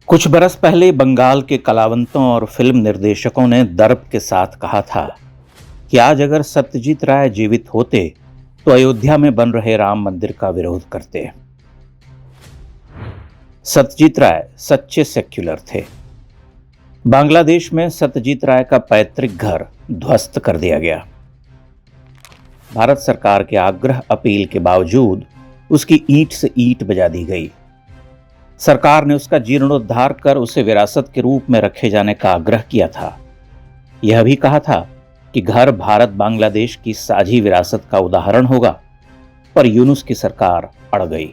कुछ बरस पहले बंगाल के कलावंतों और फिल्म निर्देशकों ने दर्प के साथ कहा था कि आज अगर सत्यजीत राय जीवित होते तो अयोध्या में बन रहे राम मंदिर का विरोध करते। सत्यजीत राय सच्चे सेक्युलर थे। बांग्लादेश में सत्यजीत राय का पैतृक घर ध्वस्त कर दिया गया। भारत सरकार के आग्रह अपील के बावजूद उसकी ईंट से ईंट बजा दी गई। सरकार ने उसका जीर्णोद्धार कर उसे विरासत के रूप में रखे जाने का आग्रह किया था। यह भी कहा था कि घर भारत बांग्लादेश की साझी विरासत का उदाहरण होगा, पर यूनुस की सरकार अड़ गई।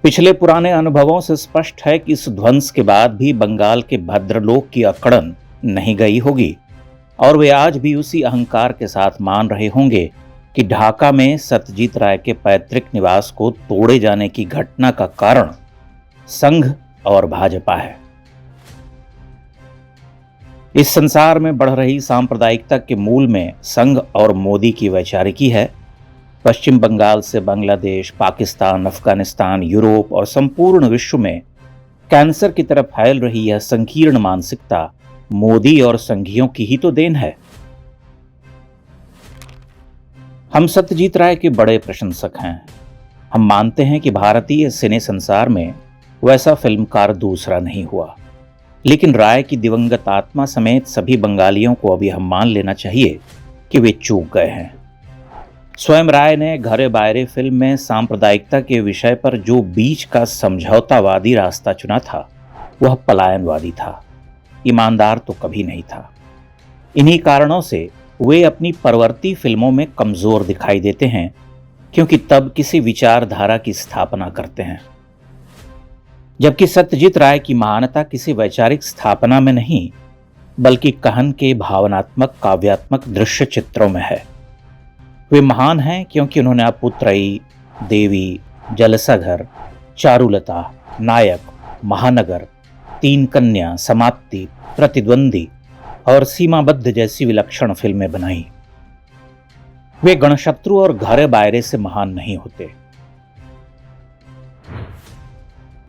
पिछले पुराने अनुभवों से स्पष्ट है कि इस ध्वंस के बाद भी बंगाल के भद्रलोक की अकड़न नहीं गई होगी और वे आज भी उसी अहंकार के साथ मान रहे होंगे कि ढाका में सत्यजीत राय के पैतृक निवास को तोड़े जाने की घटना का कारण संघ और भाजपा है। इस संसार में बढ़ रही सांप्रदायिकता के मूल में संघ और मोदी की वैचारिकी है। पश्चिम बंगाल से बांग्लादेश, पाकिस्तान, अफगानिस्तान, यूरोप और संपूर्ण विश्व में कैंसर की तरफ फैल रही यह संकीर्ण मानसिकता मोदी और संघियों की ही तो देन है। हम सत्यजीत राय के बड़े प्रशंसक हैं। हम मानते हैं कि भारतीय सिने संसार में वैसा फिल्मकार दूसरा नहीं हुआ, लेकिन राय की दिवंगत आत्मा समेत सभी बंगालियों को अभी हम मान लेना चाहिए कि वे चूक गए हैं। स्वयं राय ने घरे बायरे फिल्म में सांप्रदायिकता के विषय पर जो बीच का समझौतावादी रास्ता चुना था वह पलायनवादी था, ईमानदार तो कभी नहीं था। इन्हीं कारणों से वे अपनी परवर्ती फिल्मों में कमजोर दिखाई देते हैं, क्योंकि तब किसी विचारधारा की स्थापना करते हैं, जबकि सत्यजीत राय की महानता किसी वैचारिक स्थापना में नहीं बल्कि कहन के भावनात्मक काव्यात्मक दृश्य चित्रों में है। वे महान हैं क्योंकि उन्होंने अपुत्रई, देवी, जलसाघर, चारुलता, नायक, महानगर, तीन कन्या, समाप्ति, प्रतिद्वंदी और सीमाबद्ध जैसी विलक्षण फिल्में बनाई। वे गणशत्रु और घरे बायरे से महान नहीं होते।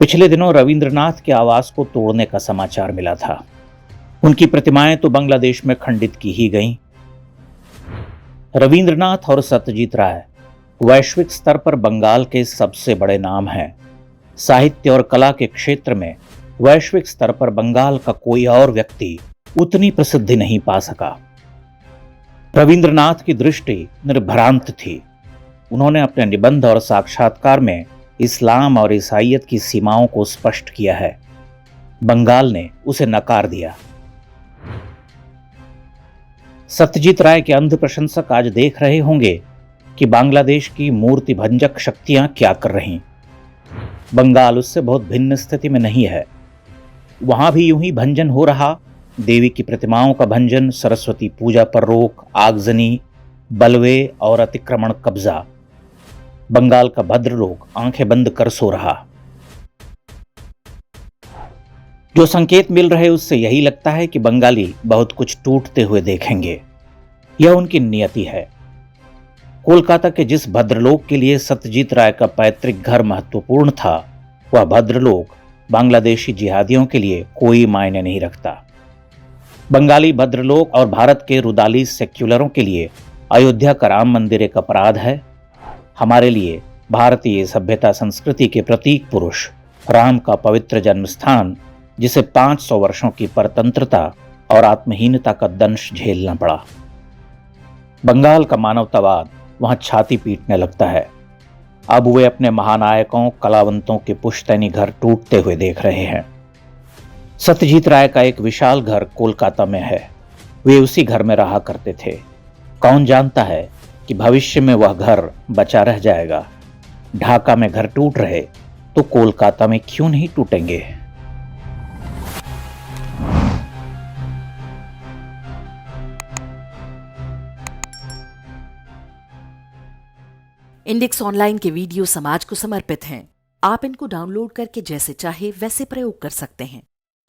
पिछले दिनों रविंद्रनाथ के आवास को तोड़ने का समाचार मिला था। उनकी प्रतिमाएं तो बांग्लादेश में खंडित की ही गईं। रविंद्रनाथ और सत्यजीत राय वैश्विक स्तर पर बंगाल के सबसे बड़े नाम हैं। साहित्य और कला के क्षेत्र में वैश्विक स्तर पर बंगाल का कोई और व्यक्ति उतनी प्रसिद्धि नहीं पा सका। रविंद्रनाथ की दृष्टि निर्भ्रांत थी। उन्होंने अपने निबंध और साक्षात्कार में इस्लाम और ईसाईयत की सीमाओं को स्पष्ट किया है। बंगाल ने उसे नकार दिया। सत्यजीत राय के अंध प्रशंसक आज देख रहे होंगे कि बांग्लादेश की मूर्ति भंजक शक्तियां क्या कर रही। बंगाल उससे बहुत भिन्न स्थिति में नहीं है। वहां भी यूं ही भंजन हो रहा। देवी की प्रतिमाओं का भंजन, सरस्वती पूजा पर रोक, आगजनी, बलवे और अतिक्रमण कब्जा। बंगाल का भद्रलोक आंखें बंद कर सो रहा। जो संकेत मिल रहे उससे यही लगता है कि बंगाली बहुत कुछ टूटते हुए देखेंगे। यह उनकी नियति है। कोलकाता के जिस भद्रलोक के लिए सत्यजीत राय का पैतृक घर महत्वपूर्ण था, वह भद्रलोक बांग्लादेशी जिहादियों के लिए कोई मायने नहीं रखता। बंगाली भद्रलोक और भारत के रुदाली सेक्युलरों के लिए अयोध्या का राम मंदिर एक अपराध है। हमारे लिए भारतीय सभ्यता संस्कृति के प्रतीक पुरुष राम का पवित्र जन्मस्थान, जिसे 500 वर्षों की परतंत्रता और आत्महीनता का दंश झेलना पड़ा। बंगाल का मानवतावाद वहां छाती पीटने लगता है। अब वे अपने महानायकों, कलावंतों के पुश्तैनी घर टूटते हुए देख रहे हैं। सत्यजीत राय का एक विशाल घर कोलकाता में है। वे उसी घर में रहा करते थे। कौन जानता है कि भविष्य में वह घर बचा रह जाएगा। ढाका में घर टूट रहे तो कोलकाता में क्यों नहीं टूटेंगे। इंडेक्स ऑनलाइन के वीडियो समाज को समर्पित हैं। आप इनको डाउनलोड करके जैसे चाहे वैसे प्रयोग कर सकते हैं।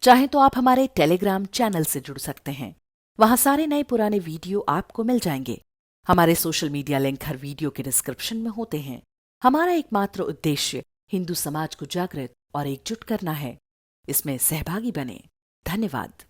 चाहे तो आप हमारे टेलीग्राम चैनल से जुड़ सकते हैं। वहां सारे नए पुराने वीडियो आपको मिल जाएंगे। हमारे सोशल मीडिया लिंक हर वीडियो के डिस्क्रिप्शन में होते हैं। हमारा एकमात्र उद्देश्य हिंदू समाज को जागृत और एकजुट करना है। इसमें सहभागी बने। धन्यवाद।